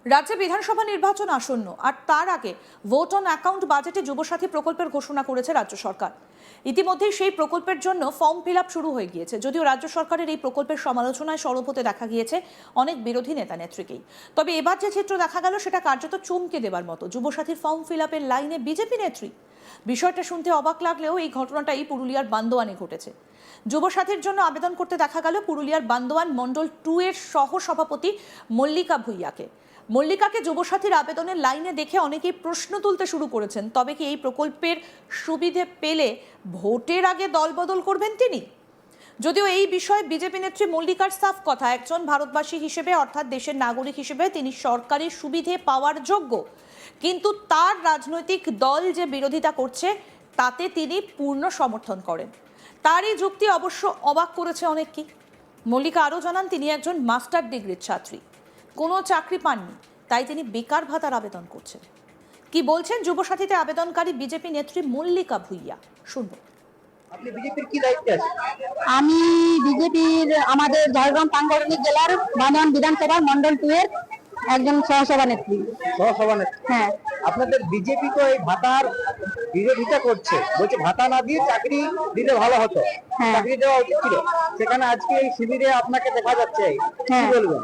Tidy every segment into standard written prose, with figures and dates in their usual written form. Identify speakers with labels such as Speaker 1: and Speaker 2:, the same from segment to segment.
Speaker 1: রাজ্যে বিধানসভা নির্বাচন আসন্ন আর তার আগে ভোট অন অ্যাকাউন্ট বাজেটে যুবসাথী প্রকল্পের ঘোষণা করেছে রাজ্য সরকার। ইতিমধ্যেই সেই প্রকল্পের জন্য ফর্ম ফিল আপ শুরু হয়ে গিয়েছে। যদিও রাজ্য সরকারের এই প্রকল্পের সমালোচনায় সরব হতে দেখা গিয়েছে অনেক বিরোধী নেতা নেত্রীকেই, তবে এবার যে চিত্র দেখা গেল সেটা কার্যত চমকে দেবার মতো। যুবসাথীর ফর্ম ফিল আপের লাইনে বিজেপি নেত্রী। বিষয়টা শুনতে অবাক লাগলেও এই ঘটনাটাই পুরুলিয়ার বান্দোয়ানে ঘটেছে। যুবসাথীর জন্য আবেদন করতে দেখা গেল পুরুলিয়ার বান্দোয়ান মণ্ডল 2 এর সহ সভাপতি মল্লিকা ভূঁইয়াকে। মল্লিকাকে যুবসাথীর আবেদনের লাইনে দেখে অনেকেই প্রশ্ন তুলতে শুরু করেছেন, তবে কি এই প্রকল্পের সুবিধে পেলে ভোটের আগে দলবদল করবেন তিনি? যদিও এই বিষয়ে বিজেপি নেত্রী মল্লিকার সাফ কথা, একজন ভারতবাসী হিসেবে অর্থাৎ দেশের নাগরিক হিসেবে তিনি সরকারি সুবিধে পাওয়ার যোগ্য, কিন্তু তার রাজনৈতিক দল যে বিরোধিতা করছে তাতে তিনি পূর্ণ সমর্থন করেন। তার এই যুক্তি অবশ্য অবাক করেছে অনেককেই। মল্লিকা আরও জানান, তিনি একজন মাস্টার ডিগ্রির ছাত্রী, কোনো চাকরি পাননি, তাই তিনি বেকার ভাতার আবেদন করছেন। কি বলছেন যুবসাথীতে আবেদনকারী বিজেপি নেত্রী মল্লিকা ভূঁইয়া, শুনবো।
Speaker 2: আপনি বিজেপির কি দায়িত্বে আছেন?
Speaker 3: আমি বিজেপির আমাদের ঝাড়গ্রাম সাংগঠনিক জেলার বান্দোয়ান বিধানসভা মন্ডল 2 এর একজন সহসভানেত্রী।
Speaker 2: সহসভানেত্রী।
Speaker 3: হ্যাঁ,
Speaker 2: আপনাদের বিজেপি তো এই ভাতার বিরোধিতা করছে, বলছে ভাতা না দিয়ে চাকরি দিলে ভালো হতো,
Speaker 3: হ্যাঁ।
Speaker 2: চাকরি দেওয়া উচিত ছিল। সেখানে আজকে এই শিবিরে আপনাকে দেখা যাচ্ছে, কি
Speaker 3: হ্যাঁ।
Speaker 2: বলবেন?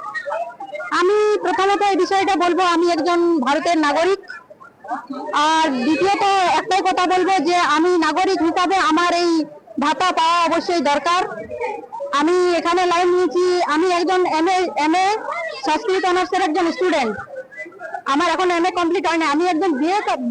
Speaker 3: আমি প্রথমত এই বিষয়টা বলবো, আমি একজন ভারতের নাগরিক। আর দ্বিতীয়ত একটাই কথা বলবো যে আমি নাগরিক হিসাবে আমার এই ভাতা পাওয়া অবশ্যই দরকার। আমি এখানে লাইন নিয়েছি, আমি একজন এমএ সংস্কৃত অনার্সের একজন স্টুডেন্ট। আমার এখন এমএ কমপ্লিট হয়নি, আমি একজন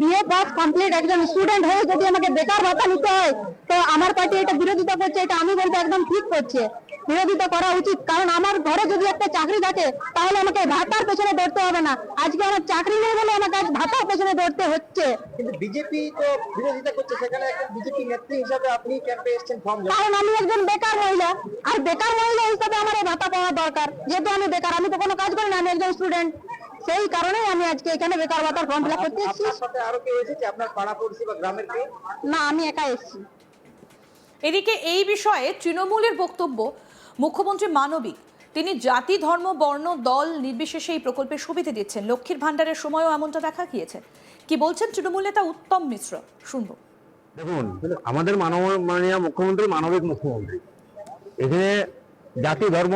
Speaker 3: বিএ পাস কমপ্লিট একজন স্টুডেন্ট হয়ে যদি আমাকে বেকার ভাতা নিতে হয়, তো আমার পার্টি এটা বিরোধিতা করছে, এটা আমি বলবো একদম ঠিক করছে। বিরোধিতা করা উচিত, কারণ আমার ঘরে যদি একটা চাকরি থাকে তাহলে আমাকে ভাতার পেছনে দৌড়তে হবে না। আজকে আমার চাকরি নেই বলে আমাকে আজ ভাতার পেছনে দৌড়তে হচ্ছে।
Speaker 2: কিন্তু বিজেপি তো বিরোধিতা করছে, সেখানে একজন বিজেপি নেত্রী হিসাবে আপনি ক্যাম্পে এসেছেন ফর্ম জমা।
Speaker 3: কারণ আমি একজন বেকার মহিলা, আর বেকার মহিলা হিসাবে আমার এই ভাতা পাওয়া দরকার। যেহেতু আমি বেকার, আমি তো কোনো কাজ করি না, আমি একজন স্টুডেন্ট, সেই কারণেই আমি আজকে এখানে বেকার ভাতার ফর্ম ফিল আপ করতে এসেছি।
Speaker 2: আপনার সাথে আরো কেউ এসেছে, আপনার পাড়া পড়শি বা গ্রামের কেউ?
Speaker 3: না, আমি একা এসেছি।
Speaker 1: এদিকে এই বিষয়ে তৃণমূলের বক্তব্য, মুখ্যমন্ত্রী মানবিক, তিনি জাতি ধর্ম বর্ণ দল নির্বিশেষে এই প্রকল্পের সুবিধা দিচ্ছেন। লক্ষ্মীর ভান্ডারের সময়ও এমনটা দেখা গিয়েছে। কি বলছেন তৃণমূল নেতা উত্তম মিশ্র, শুনবো।
Speaker 4: দেখুন, আমাদের মাননীয় মুখ্যমন্ত্রী মানবিক মুখ্যমন্ত্রী। এখানে জাতি ধর্ম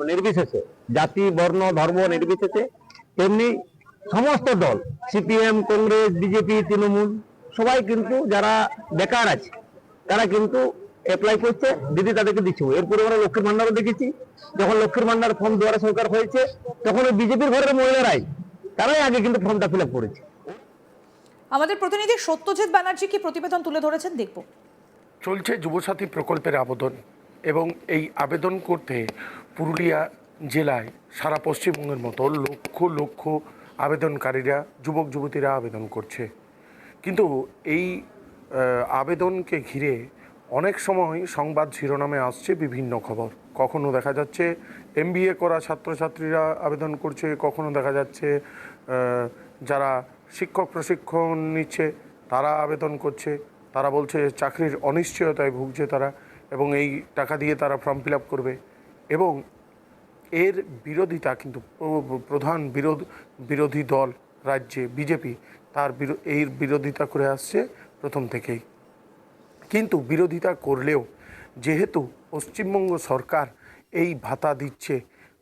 Speaker 4: নির্বিশেষে, জাতি বর্ণ ধর্ম নির্বিশেষে, তেমনি সমস্ত দল, সিপিএম, কংগ্রেস, বিজেপি, তৃণমূল, সবাই কিন্তু যারা বেকার আছে তারা কিন্তু অ্যাপ্লাই করছে, দিদি তাদেরকে দিচ্ছে। এরপরে আমরা লক্ষ্মীর ভান্ডারও দেখেছি। যখন লক্ষ্মীর ভান্ডার ফর্ম দুয়ারে সরকার হয়েছে, তখন ওই বিজেপির ঘরের মহিলারাই, তারাই আগে কিন্তু ফর্মটা ফিল আপ করেছে।
Speaker 1: আমাদের প্রতিনিধি সত্যজিৎ ব্যানার্জি কি প্রতিবেদন তুলে ধরেছেন, দেখব।
Speaker 5: চলছে যুবসাথী প্রকল্পের আবেদন, এবং এই আবেদন করতে পুরুলিয়া জেলায় সারা পশ্চিমবঙ্গের মতো লক্ষ লক্ষ আবেদনকারীরা, যুবক যুবতীরা আবেদন করছে। কিন্তু এই আবেদনকে ঘিরে অনেক সময় সংবাদ শিরোনামে আসছে বিভিন্ন খবর। কখনো দেখা যাচ্ছে এমবিএ করা ছাত্রছাত্রীরা আবেদন করছে, কখনো দেখা যাচ্ছে যারা শিক্ষক প্রশিক্ষণ নিচ্ছে তারা আবেদন করছে। তারা বলছে চাকরির অনিশ্চয়তায় ভুগছে তারা, এবং এই টাকা দিয়ে তারা ফর্ম ফিল আপ করবে। এবং এর বিরোধিতা কিন্তু প্রধান বিরোধী দল রাজ্যে বিজেপি, তার এর বিরোধিতা করে আসছে প্রথম থেকেই। কিন্তু বিরোধিতা করলেও যেহেতু পশ্চিমবঙ্গ সরকার এই ভাতা দিচ্ছে,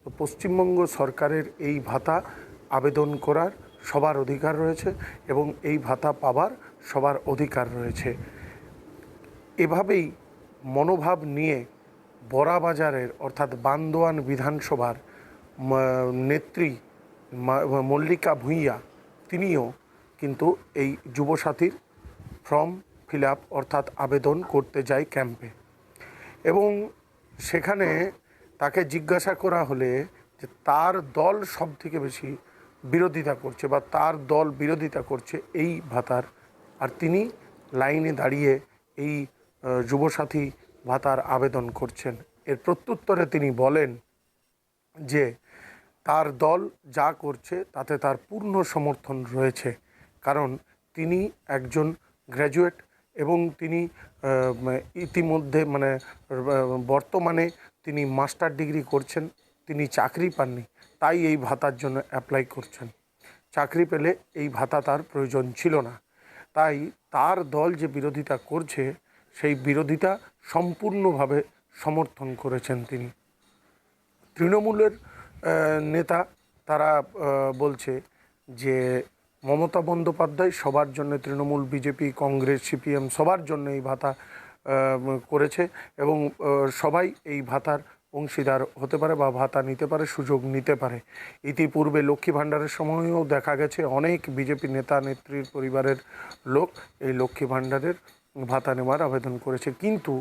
Speaker 5: তো পশ্চিমবঙ্গ সরকারের এই ভাতা আবেদন করার সবার অধিকার রয়েছে, এবং এই ভাতা পাবার সবার অধিকার রয়েছে। এভাবেই মনোভাব নিয়ে বড়াবাজারের অর্থাৎ বান্দোয়ান বিধানসভার নেত্রী মল্লিকা ভূঁইয়া, তিনিও কিন্তু এই যুবসাথীর ফর্ম ফিল আপ অর্থাৎ আবেদন করতে যায় ক্যাম্পে। এবং সেখানে তাকে জিজ্ঞাসা করা হলে যে তার দল সব থেকে বেশি বিরোধিতা করছে বা তার দল বিরোধিতা করছে এই ভাতার, আর তিনি লাইনে দাঁড়িয়ে এই যুবসাথী ভাতার আবেদন করছেন। এর প্রত্যুত্তরে তিনি বলেন যে তার দল যা করছে তাতে তার পূর্ণ সমর্থন রয়েছে, কারণ তিনি একজন গ্র্যাজুয়েট এবং তিনি ইতিমধ্যে বর্তমানে তিনি মাস্টার ডিগ্রি করছেন, তিনি চাকরি পাননি, তাই এই ভাতার জন্য অ্যাপ্লাই করছেন। চাকরি পেলে এই ভাতা তার প্রয়োজন ছিল না, তাই তার দল যে বিরোধিতা করছে সেই বিরোধিতা সম্পূর্ণভাবে সমর্থন করেছেন তিনি। তৃণমূলের নেতা তারা বলছে যে মমতা বন্দ্যোপাধ্যায় সবার জন্য, তৃণমূল, বিজেপি, কংগ্রেস, সিপিএম সবার জন্য এই ভাতা করেছে এবং সবাই এই ভাতার অংশীদার হতে পারে বা ভাতা নিতে পারে, সুযোগ নিতে পারে। ইতিপূর্বে লক্ষ্মী ভাণ্ডারের সময়ও দেখা গেছে অনেক বিজেপি নেতা নেত্রীর পরিবারের লোক এই লক্ষ্মী ভাণ্ডারের ভাতা নেওয়ার আবেদন করেছে। কিন্তু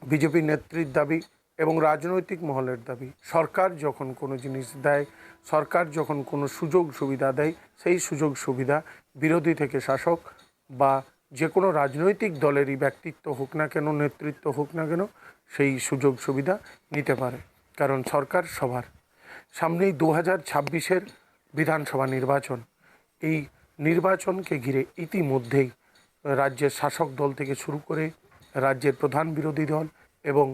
Speaker 5: বিজেপি নেত্রীর দাবি এবং রাজনৈতিক মহলের দাবি, সরকার যখন কোনো জিনিস দেয়, সরকার যখন কোনো সুযোগ সুবিধা দেয়, সেই সুযোগ সুবিধা বিরোধী থেকে শাসক বা যে কোনো রাজনৈতিক দলেরই ব্যক্তিত্ব হোক না কেন, নেতৃত্ব হোক না কেন, সেই সুযোগ সুবিধা নিতে পারে, কারণ সরকার সবার। সামনেই 2026-এর বিধানসভা নির্বাচন। এই নির্বাচনকে ঘিরে ইতিমধ্যেই রাজ্যের শাসক দল থেকে শুরু করে রাজ্যের প্রধান বিরোধী দল এবং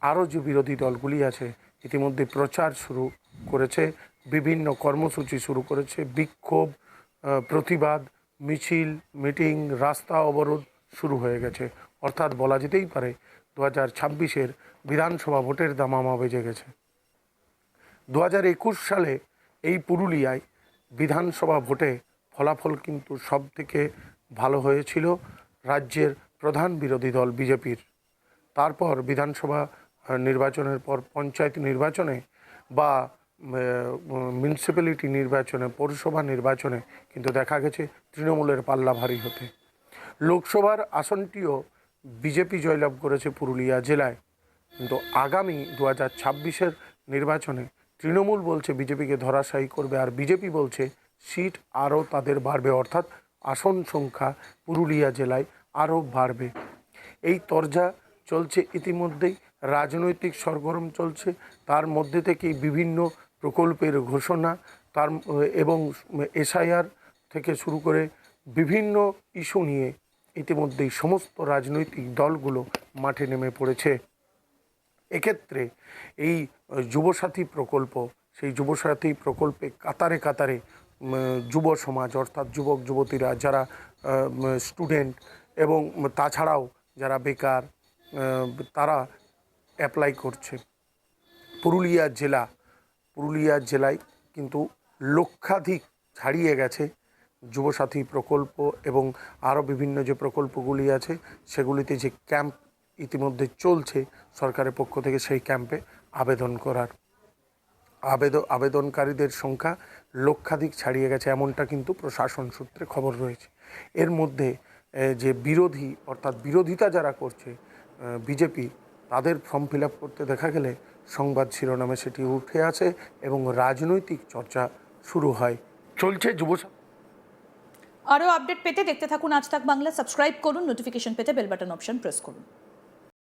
Speaker 5: আরও যে বিরোধী দলগুলি আছে ইতিমধ্যে প্রচার শুরু করেছে, বিভিন্ন কর্মসূচি শুরু করেছে, বিক্ষোভ, প্রতিবাদ, মিছিল, মিটিং, রাস্তা অবরোধ শুরু হয়ে গেছে। অর্থাৎ বলা যেতেই পারে 2026-এর বিধানসভা ভোটের দামামা বেজে গেছে। 2021 সালে এই পুরুলিয়ায় বিধানসভা ভোটে ফলাফল কিন্তু সব থেকে ভালো হয়েছিল রাজ্যের প্রধান বিরোধী দল বিজেপির। তারপর বিধানসভা নির্বাচনের পর পঞ্চায়েত নির্বাচনে বা মিউনিসিপ্যালিটি নির্বাচনে, পৌরসভা নির্বাচনে কিন্তু দেখা গেছে তৃণমূলের পাল্লা ভারী হতে। লোকসভার আসনটিও বিজেপি জয়লাভ করেছে পুরুলিয়া জেলায়, কিন্তু আগামী 2026-এর নির্বাচনে তৃণমূল বলছে বিজেপিকে ধরাশায়ী করবে, আর বিজেপি বলছে সিট আরও তাদের বাড়বে, অর্থাৎ আসন সংখ্যা পুরুলিয়া জেলায় আরও বাড়বে। এই তরজা চলছে ইতিমধ্যেই, রাজনৈতিক সরগরম চলছে, তার মধ্যে থেকেই বিভিন্ন প্রকল্পের ঘোষণা এবং এসআইআর থেকে শুরু করে বিভিন্ন ইস্যু নিয়ে ইতিমধ্যেই সমস্ত রাজনৈতিক দলগুলো মাঠে নেমে পড়েছে। এক্ষেত্রে এই যুবসাথী প্রকল্প, সেই যুবসাথী প্রকল্পে কাতারে কাতারে যুব সমাজ অর্থাৎ যুবক যুবতীরা যারা স্টুডেন্ট এবং তাছাড়াও যারা বেকার তারা অ্যাপ্লাই করছে। পুরুলিয়া জেলায় কিন্তু লক্ষাধিক ছাড়িয়ে গেছে যুবসাথী প্রকল্প এবং আরও বিভিন্ন যে প্রকল্পগুলি আছে সেগুলিতে যে ক্যাম্প ইতিমধ্যে চলছে সরকারের পক্ষ থেকে, সেই ক্যাম্পে আবেদন করার আবেদনকারীদের সংখ্যা লক্ষাধিক ছাড়িয়ে গেছে, এমনটা কিন্তু প্রশাসন সূত্রে খবর রয়েছে। এর মধ্যে যে বিরোধী অর্থাৎ বিরোধিতা যারা করছে বিজেপি, তাদের ফর্ম ফিল আপ করতে দেখা গেলে সংবাদ শিরোনামে সেটি উঠে আসে এবং রাজনৈতিক চর্চা শুরু হয়। চলছে
Speaker 1: আরও আপডেট পেতে দেখতে থাকুন আজ তাক বাংলা, সাবস্ক্রাইব করুন, নোটিফিকেশন পেতে বেল বাটন অপশন প্রেস করুন।